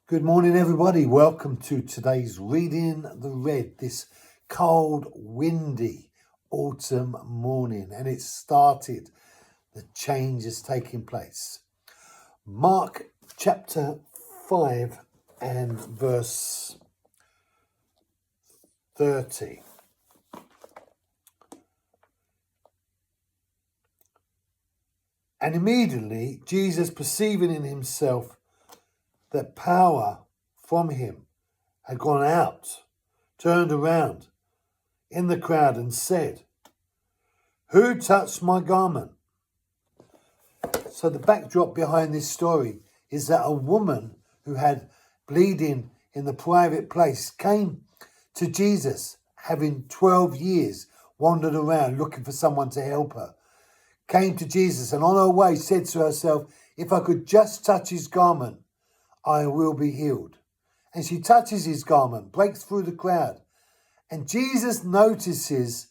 Good morning, everybody. Welcome to today's Reading the Red, this cold, windy autumn morning. And it started. The change is taking place. Mark chapter 5 and verse 30. And immediately Jesus, perceiving in himself that power from him had gone out, turned around in the crowd and said, "Who touched my garment?" So the backdrop behind this story is that a woman who had bleeding in the private place came to Jesus, having 12 years wandered around looking for someone to help her. Came to Jesus and on her way said to herself, "If I could just touch his garment, I will be healed." And she touches his garment, breaks through the crowd. And Jesus notices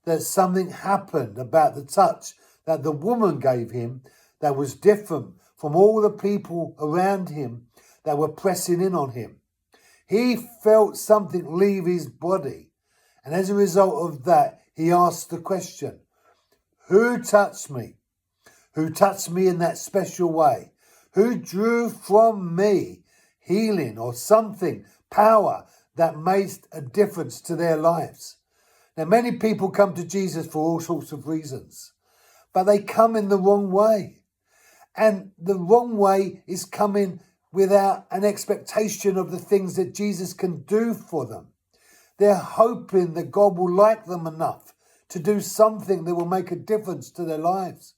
that something happened about the touch that the woman gave him that was different from all the people around him that were pressing in on him. He felt something leave his body. And as a result of that, he asked the question, "Who touched me? Who touched me in that special way? Who drew from me healing or something, power that made a difference to their lives?" Now, many people come to Jesus for all sorts of reasons, but they come in the wrong way. And the wrong way is coming without an expectation of the things that Jesus can do for them. They're hoping that God will like them enough to do something that will make a difference to their lives.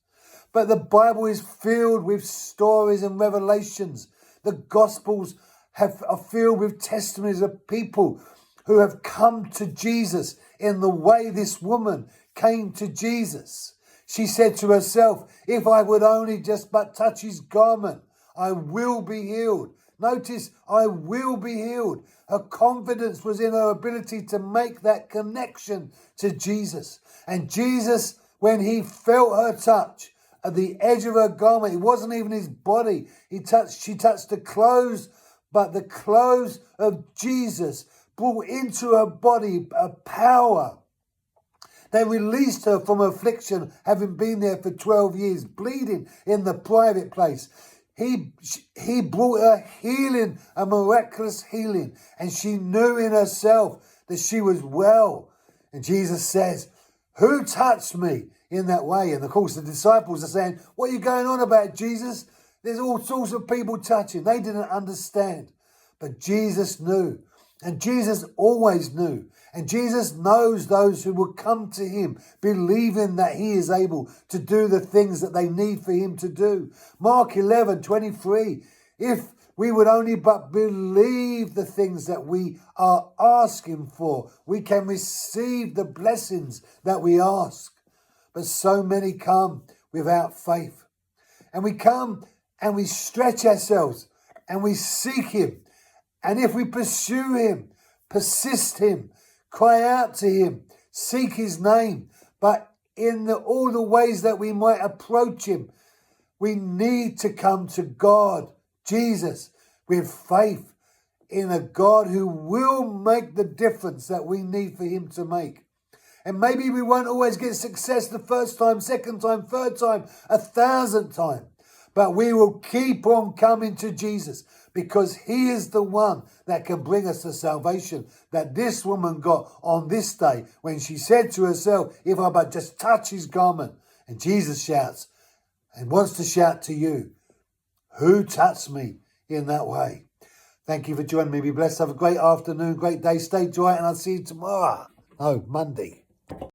But the Bible is filled with stories and revelations. The Gospels are filled with testimonies of people who have come to Jesus in the way this woman came to Jesus. She said to herself, "If I would only just but touch his garment, I will be healed." Notice, I will be healed. Her confidence was in her ability to make that connection to Jesus. And Jesus, when he felt her touch, at the edge of her garment, it wasn't even his body. She touched the clothes, but the clothes of Jesus brought into her body a power. They released her from affliction, having been there for 12 years, bleeding in the private place. He brought her healing, a miraculous healing, and she knew in herself that she was well. And Jesus says, "Who touched me?" in that way. And of course, the disciples are saying, "What are you going on about, Jesus? There's all sorts of people touching." They didn't understand. But Jesus knew. And Jesus always knew. And Jesus knows those who will come to him, believing that he is able to do the things that they need for him to do. Mark 11:23. If we would only but believe the things that we are asking for, we can receive the blessings that we ask. But so many come without faith. And we come and we stretch ourselves and we seek him. And if we pursue him, persist him, cry out to him, seek his name, but in all the ways that we might approach him, we need to come to God, Jesus, with faith in a God who will make the difference that we need for him to make. And maybe we won't always get success the first time, second time, third time, 1,000 times. But we will keep on coming to Jesus because he is the one that can bring us the salvation that this woman got on this day when she said to herself, "If I but just touch his garment." And Jesus shouts and wants to shout to you, "Who touched me?" in that way. Thank you for joining me. Be blessed. Have a great afternoon, great day. Stay dry and I'll see you tomorrow. No, Monday.